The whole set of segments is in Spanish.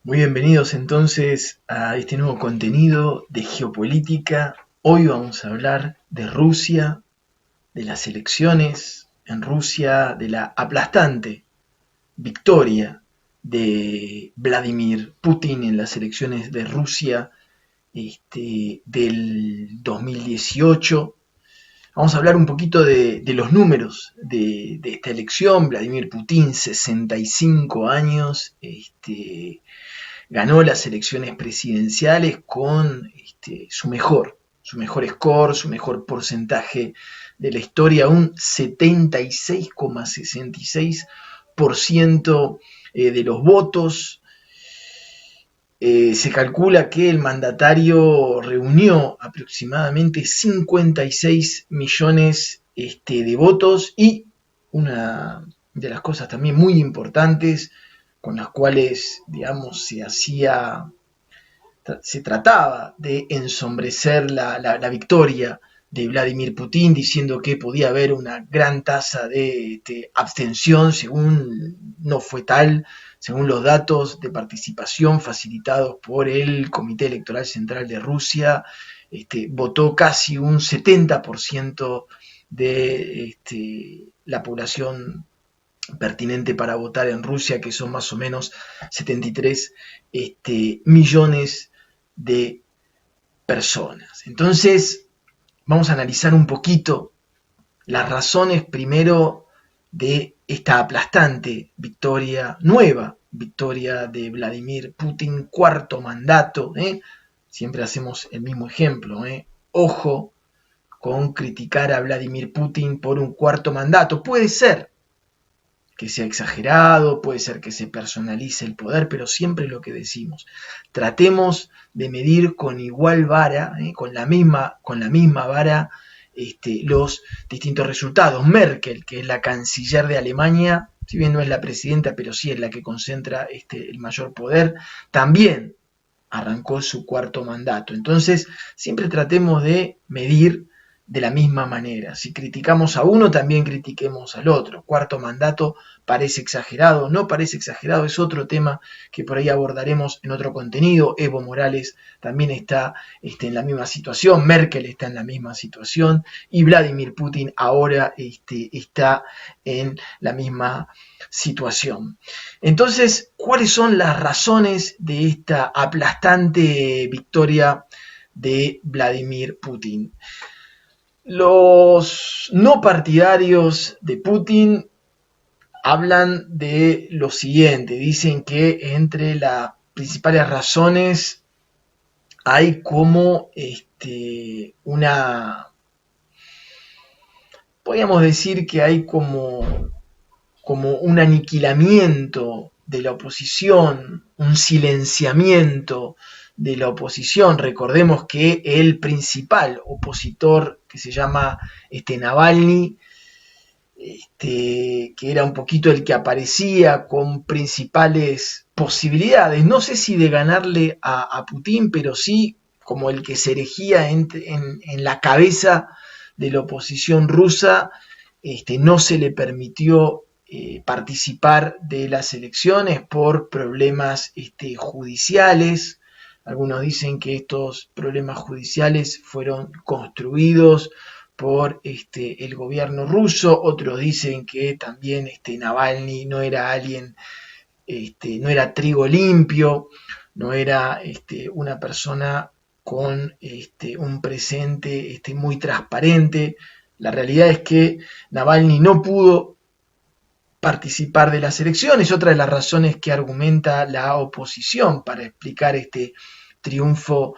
Muy bienvenidos entonces a este nuevo contenido de geopolítica. Hoy vamos a hablar de Rusia, de las elecciones en Rusia, de la aplastante victoria de Vladimir Putin en las elecciones de Rusia del 2018. Vamos a hablar un poquito de los números de esta elección. Vladimir Putin, 65 años, ganó las elecciones presidenciales con su mejor score, su mejor porcentaje de la historia, un 76,66% de los votos. Se calcula que el mandatario reunió aproximadamente 56 millones de votos y una de las cosas también muy importantes con las cuales, digamos, se trataba de ensombrecer la victoria de Vladimir Putin, diciendo que podía haber una gran tasa de abstención, según no fue tal, según los datos de participación facilitados por el Comité Electoral Central de Rusia. Votó casi un 70% de la población pertinente para votar en Rusia, que son más o menos 73 millones de personas. Entonces, vamos a analizar un poquito las razones primero de esta aplastante victoria, nueva victoria de Vladimir Putin, cuarto mandato. Siempre hacemos el mismo ejemplo. Ojo con criticar a Vladimir Putin por un cuarto mandato. Puede ser que sea exagerado, puede ser que se personalice el poder, pero siempre lo que decimos, tratemos de medir con igual vara, con la misma vara, los distintos resultados. Merkel, que es la canciller de Alemania, si bien no es la presidenta, pero sí es la que concentra el mayor poder, también arrancó su cuarto mandato. Entonces, siempre tratemos de medir de la misma manera. Si criticamos a uno, también critiquemos al otro. Cuarto mandato parece exagerado, no parece exagerado, es otro tema que por ahí abordaremos en otro contenido. Evo Morales también está en la misma situación, Merkel está en la misma situación y Vladimir Putin ahora está en la misma situación. Entonces, ¿cuáles son las razones de esta aplastante victoria de Vladimir Putin? Los no partidarios de Putin hablan de lo siguiente, dicen que entre las principales razones hay como podríamos decir que hay como un aniquilamiento de la oposición, un silenciamiento de la oposición. Recordemos que el principal opositor, que se llama Navalny, que era un poquito el que aparecía con principales posibilidades, no sé si de ganarle a Putin, pero sí como el que se erigía en la cabeza de la oposición rusa. No se le permitió participar de las elecciones por problemas judiciales. Algunos dicen que estos problemas judiciales fueron construidos por el gobierno ruso, otros dicen que también Navalny no era alguien, no era trigo limpio, no era una persona con un presente muy transparente. La realidad es que Navalny no pudo participar de las elecciones, otra de las razones que argumenta la oposición para explicar este triunfo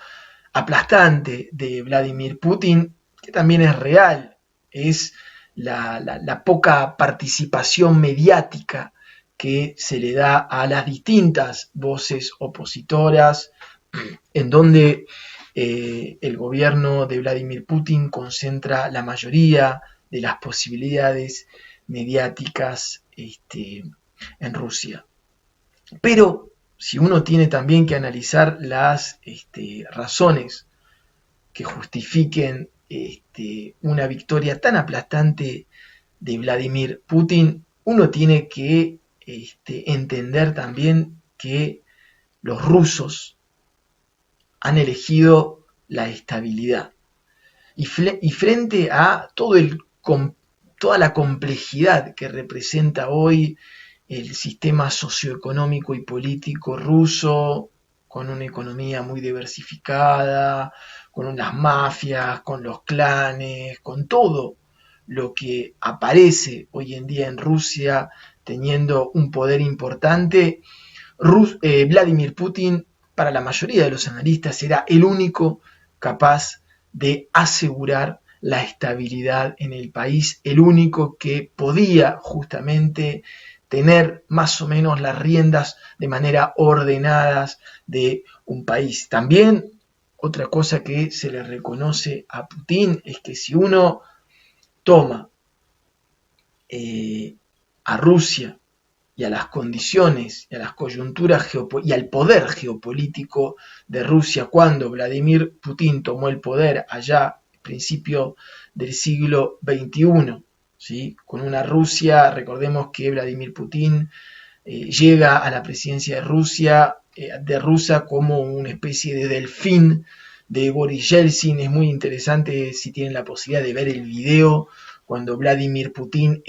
aplastante de Vladimir Putin, que también es real, es la poca participación mediática que se le da a las distintas voces opositoras, en donde el gobierno de Vladimir Putin concentra la mayoría de las posibilidades mediáticas en Rusia. Pero si uno tiene también que analizar las razones que justifiquen una victoria tan aplastante de Vladimir Putin, uno tiene que entender también que los rusos han elegido la estabilidad. Y frente a toda la complejidad que representa hoy el sistema socioeconómico y político ruso, con una economía muy diversificada, con unas mafias, con los clanes, con todo lo que aparece hoy en día en Rusia teniendo un poder importante, Vladimir Putin, para la mayoría de los analistas, era el único capaz de asegurar la estabilidad en el país, el único que podía justamente tener más o menos las riendas de manera ordenadas de un país. También otra cosa que se le reconoce a Putin es que si uno toma a Rusia y a las condiciones y a las coyunturas y al poder geopolítico de Rusia cuando Vladimir Putin tomó el poder allá al principio del siglo XXI, ¿sí? Con una Rusia, recordemos que Vladimir Putin llega a la presidencia de Rusia como una especie de delfín de Boris Yeltsin. Es muy interesante si tienen la posibilidad de ver el video cuando Vladimir Putin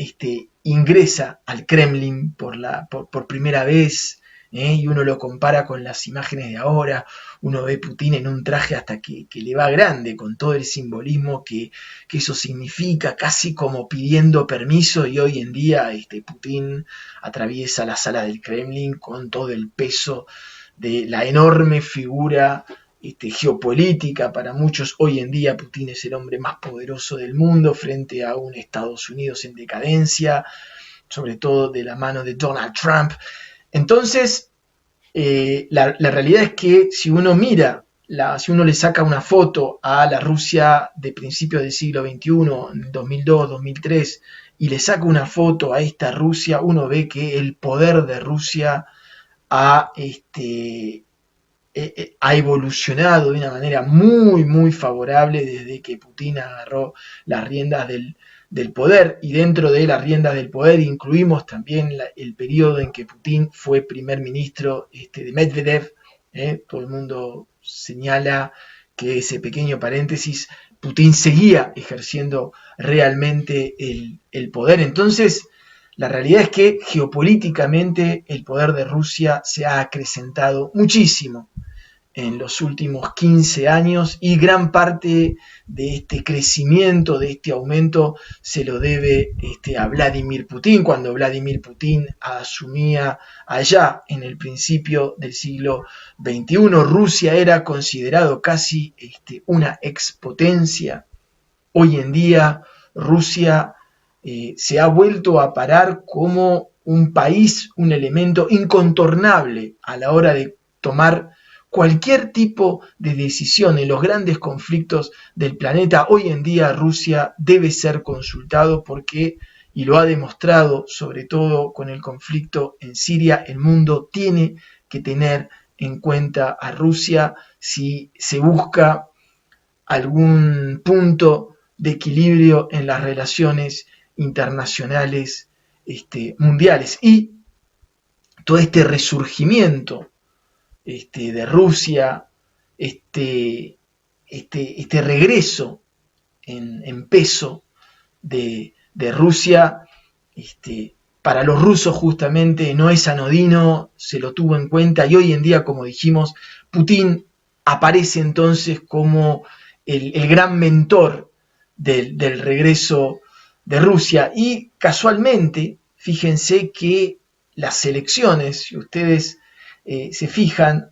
ingresa al Kremlin por primera vez, y uno lo compara con las imágenes de ahora, uno ve Putin en un traje hasta que le va grande, con todo el simbolismo que eso significa, casi como pidiendo permiso, y hoy en día Putin atraviesa la sala del Kremlin con todo el peso de la enorme figura geopolítica. Para muchos hoy en día Putin es el hombre más poderoso del mundo frente a un Estados Unidos en decadencia, sobre todo de la mano de Donald Trump. Entonces, la realidad es que si uno mira, si uno le saca una foto a la Rusia de principios del siglo XXI, en 2002, 2003, y le saca una foto a esta Rusia, uno ve que el poder de Rusia ha evolucionado de una manera muy, muy favorable desde que Putin agarró las riendas del poder, y dentro de las riendas del poder incluimos también el periodo en que Putin fue primer ministro de Medvedev. Todo el mundo señala que ese pequeño paréntesis, Putin seguía ejerciendo realmente el poder. Entonces, la realidad es que geopolíticamente el poder de Rusia se ha acrecentado muchísimo en los últimos 15 años, y gran parte de este crecimiento, de este aumento, se lo debe a Vladimir Putin. Cuando Vladimir Putin asumía allá en el principio del siglo XXI, Rusia era considerado casi una expotencia. Hoy en día Rusia se ha vuelto a parar como un país, un elemento incontornable a la hora de tomar cualquier tipo de decisión en los grandes conflictos del planeta. Hoy en día Rusia debe ser consultado porque, y lo ha demostrado sobre todo con el conflicto en Siria, el mundo tiene que tener en cuenta a Rusia si se busca algún punto de equilibrio en las relaciones internacionales mundiales. Y todo este resurgimiento de Rusia, este regreso en peso de Rusia, para los rusos justamente no es anodino, se lo tuvo en cuenta, y hoy en día, como dijimos, Putin aparece entonces como el gran mentor del regreso de Rusia. Y casualmente, fíjense que las elecciones, si ustedes se fijan,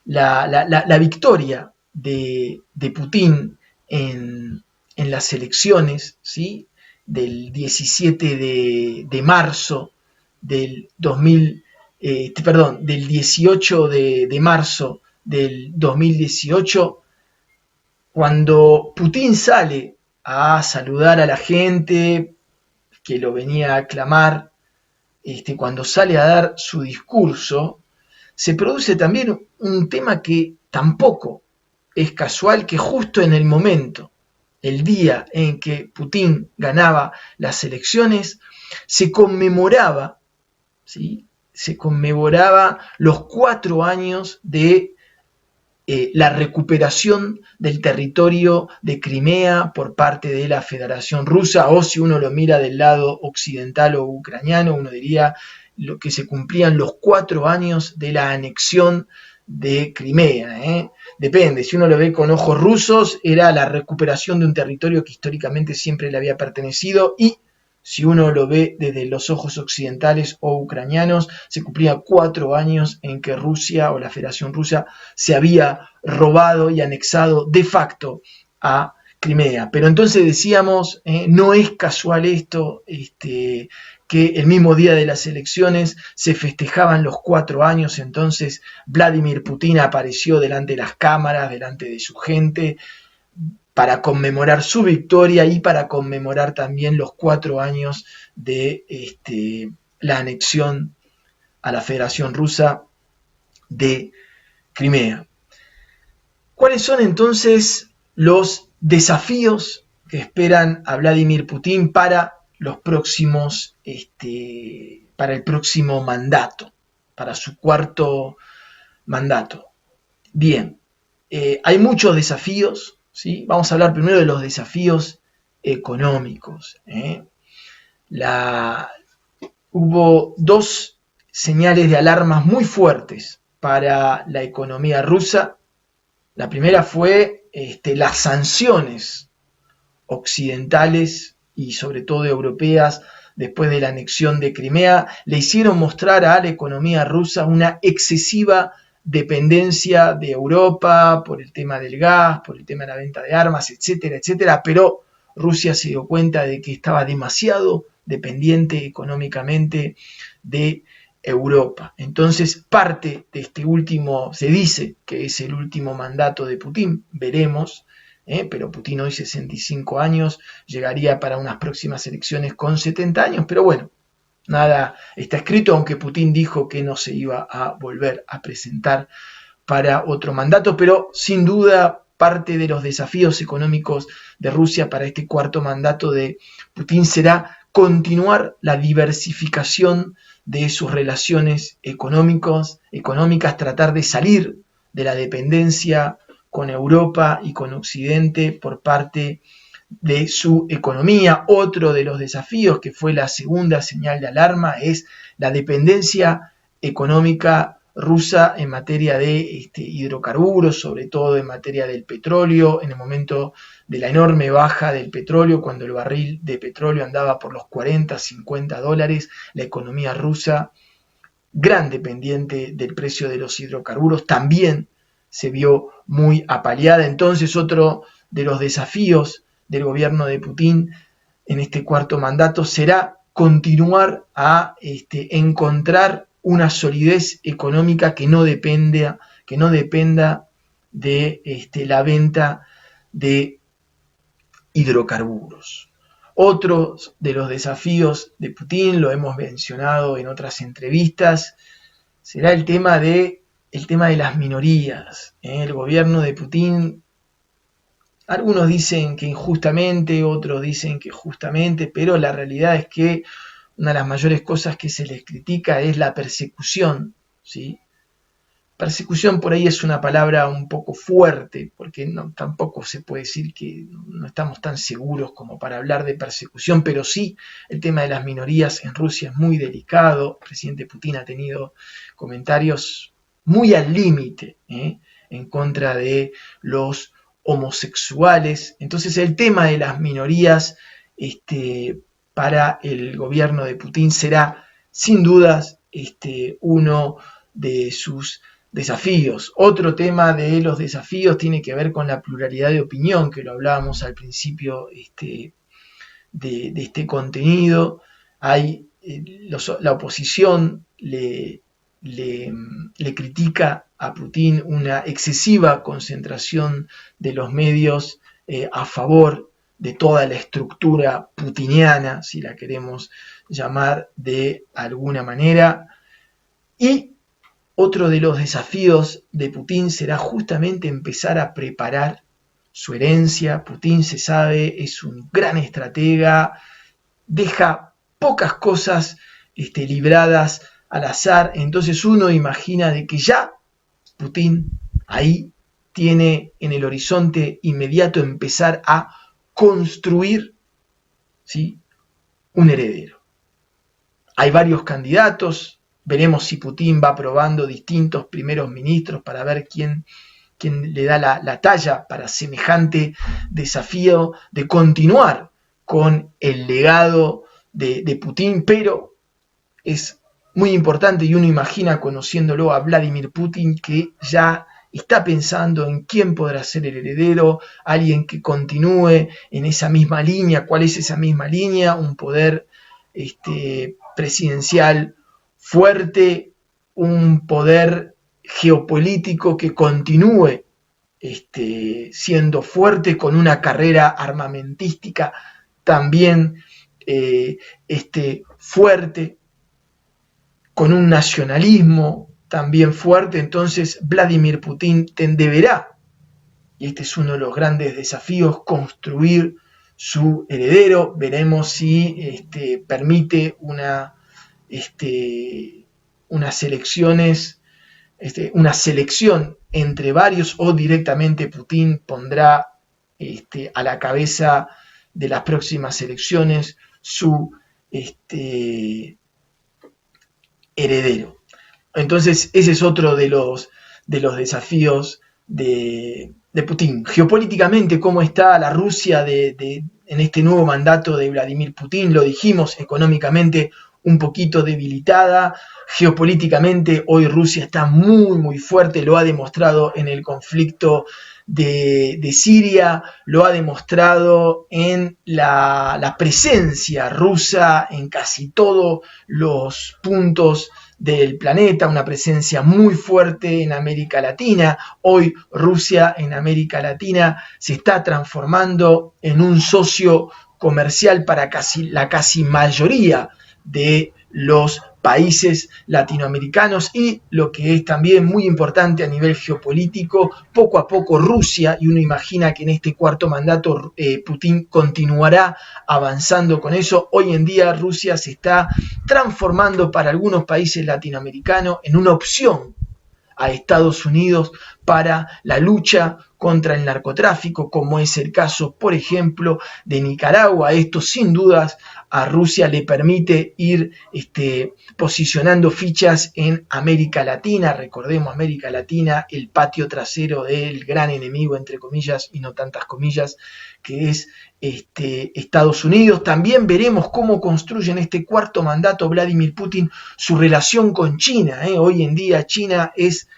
la victoria de Putin en las elecciones, ¿sí?, del 17 de marzo del 2000, del 18 de marzo del 2018, cuando Putin sale a saludar a la gente que lo venía a aclamar, cuando sale a dar su discurso, se produce también un tema que tampoco es casual, que justo en el momento, el día en que Putin ganaba las elecciones, se conmemoraba, ¿sí?, se conmemoraba los 4 años de la recuperación del territorio de Crimea por parte de la Federación Rusa, o si uno lo mira del lado occidental o ucraniano, uno diría lo que se cumplían los 4 años de la anexión de Crimea. Depende, si uno lo ve con ojos rusos, era la recuperación de un territorio que históricamente siempre le había pertenecido, y si uno lo ve desde los ojos occidentales o ucranianos, se cumplían 4 años en que Rusia o la Federación Rusa se había robado y anexado de facto a Crimea. Pero entonces decíamos, no es casual esto, que el mismo día de las elecciones se festejaban los 4 años, entonces Vladimir Putin apareció delante de las cámaras, delante de su gente, para conmemorar su victoria y para conmemorar también los 4 años de la anexión a la Federación Rusa de Crimea. ¿Cuáles son entonces los desafíos que esperan a Vladimir Putin para los próximos, para el próximo mandato, para su 4º mandato? Bien, hay muchos desafíos, ¿sí? Vamos a hablar primero de los desafíos económicos. Hubo 2 señales de alarmas muy fuertes para la economía rusa. La primera fue las sanciones occidentales y sobre todo europeas después de la anexión de Crimea le hicieron mostrar a la economía rusa una excesiva dependencia de Europa por el tema del gas, por el tema de la venta de armas, etcétera, etcétera, pero Rusia se dio cuenta de que estaba demasiado dependiente económicamente de Europa. Entonces, parte de este último, se dice que es el último mandato de Putin, veremos, pero Putin hoy 65 años, llegaría para unas próximas elecciones con 70 años, pero bueno, nada está escrito, aunque Putin dijo que no se iba a volver a presentar para otro mandato, pero sin duda parte de los desafíos económicos de Rusia para este 4º mandato de Putin será continuar la diversificación de sus relaciones económicas, tratar de salir de la dependencia con Europa y con Occidente por parte de su economía. Otro de los desafíos, que fue la segunda señal de alarma, es la dependencia económica rusa en materia de hidrocarburos, sobre todo en materia del petróleo. En el momento de la enorme baja del petróleo, cuando el barril de petróleo andaba por los 40, 50 dólares, la economía rusa, gran dependiente del precio de los hidrocarburos, también se vio muy apaleada. Entonces, otro de los desafíos del gobierno de Putin en este 4º mandato será continuar a encontrar una solidez económica que no dependa de la venta de hidrocarburos. Otro de los desafíos de Putin, lo hemos mencionado en otras entrevistas, será el tema de las minorías. El gobierno de Putin, algunos dicen que injustamente, otros dicen que justamente, pero la realidad es que una de las mayores cosas que se les critica es la persecución, ¿sí? Persecución por ahí es una palabra un poco fuerte, porque tampoco se puede decir que no estamos tan seguros como para hablar de persecución, pero sí el tema de las minorías en Rusia es muy delicado. El presidente Putin ha tenido comentarios muy al límite en contra de los homosexuales. Entonces el tema de las minorías para el gobierno de Putin será sin dudas uno de sus desafíos. Otro tema de los desafíos tiene que ver con la pluralidad de opinión, que lo hablábamos al principio de este contenido. La oposición le critica a Putin una excesiva concentración de los medios a favor de toda la estructura putiniana, si la queremos llamar de alguna manera. Y otro de los desafíos de Putin será justamente empezar a preparar su herencia. Putin, se sabe, es un gran estratega, deja pocas cosas libradas al azar. Entonces uno imagina de que ya Putin ahí tiene en el horizonte inmediato empezar a construir, ¿sí?, un heredero. Hay varios candidatos, veremos si Putin va probando distintos primeros ministros para ver quién le da la talla para semejante desafío de continuar con el legado de Putin, pero es muy importante y uno imagina, conociéndolo a Vladimir Putin, que ya está pensando en quién podrá ser el heredero, alguien que continúe en esa misma línea. ¿Cuál es esa misma línea? Un poder presidencial fuerte, un poder geopolítico que continúe siendo fuerte, con una carrera armamentística también fuerte, con un nacionalismo también fuerte. Entonces Vladimir Putin deberá, y este es uno de los grandes desafíos, construir su heredero. Veremos si permite unas elecciones, una selección entre varios, o directamente Putin pondrá a la cabeza de las próximas elecciones su heredero. Entonces ese es otro de los desafíos de Putin. Geopolíticamente, ¿cómo está la Rusia en este nuevo mandato de Vladimir Putin? Lo dijimos, económicamente un poquito debilitada. Geopolíticamente hoy Rusia está muy muy fuerte, lo ha demostrado en el conflicto de Siria, lo ha demostrado en la presencia rusa en casi todos los puntos del planeta, una presencia muy fuerte en América Latina. Hoy Rusia en América Latina se está transformando en un socio comercial para la casi mayoría de los países latinoamericanos. Y lo que es también muy importante a nivel geopolítico, poco a poco Rusia, y uno imagina que en este cuarto mandato Putin continuará avanzando con eso. Hoy en día Rusia se está transformando para algunos países latinoamericanos en una opción a Estados Unidos para la lucha contra el narcotráfico, como es el caso, por ejemplo, de Nicaragua. Esto sin dudas a Rusia le permite ir posicionando fichas en América Latina. Recordemos, América Latina, el patio trasero del gran enemigo, entre comillas y no tantas comillas, que es Estados Unidos. También veremos cómo construye en este cuarto mandato Vladimir Putin su relación con China. Hoy en día China es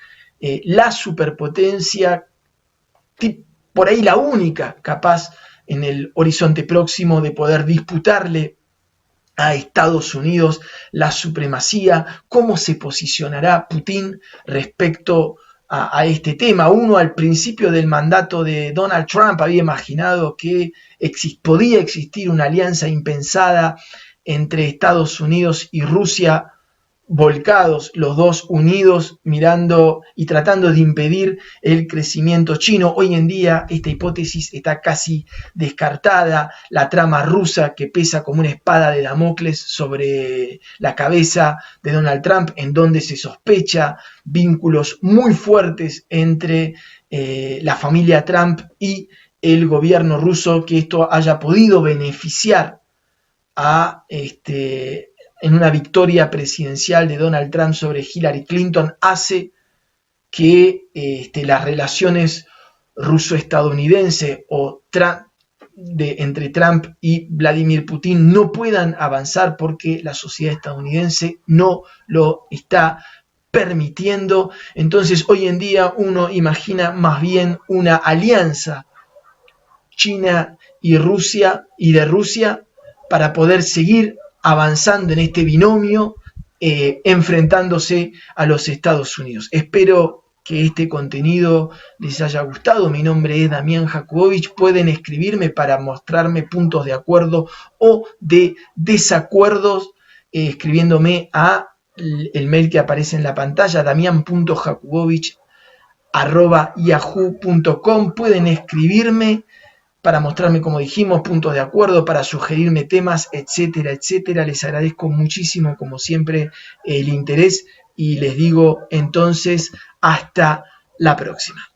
la superpotencia, por ahí la única capaz en el horizonte próximo de poder disputarle a Estados Unidos la supremacía. ¿Cómo se posicionará Putin respecto a este tema? Uno, al principio del mandato de Donald Trump, había imaginado que podía existir una alianza impensada entre Estados Unidos y Rusia, volcados los dos unidos, mirando y tratando de impedir el crecimiento chino. Hoy en día esta hipótesis está casi descartada. La trama rusa, que pesa como una espada de Damocles sobre la cabeza de Donald Trump, en donde se sospecha vínculos muy fuertes entre la familia Trump y el gobierno ruso, que esto haya podido beneficiar en una victoria presidencial de Donald Trump sobre Hillary Clinton, hace que las relaciones ruso-estadounidenses entre Trump y Vladimir Putin no puedan avanzar, porque la sociedad estadounidense no lo está permitiendo. Entonces hoy en día uno imagina más bien una alianza China y de Rusia para poder seguir avanzando en este binomio, enfrentándose a los Estados Unidos. Espero que este contenido les haya gustado. Mi nombre es Damián Jakubowicz. Pueden escribirme para mostrarme puntos de acuerdo o de desacuerdos, escribiéndome a el mail que aparece en la pantalla, damian.jakubowicz@yahoo.com. Pueden escribirme para mostrarme, como dijimos, puntos de acuerdo, para sugerirme temas, etcétera, etcétera. Les agradezco muchísimo, como siempre, el interés y les digo entonces hasta la próxima.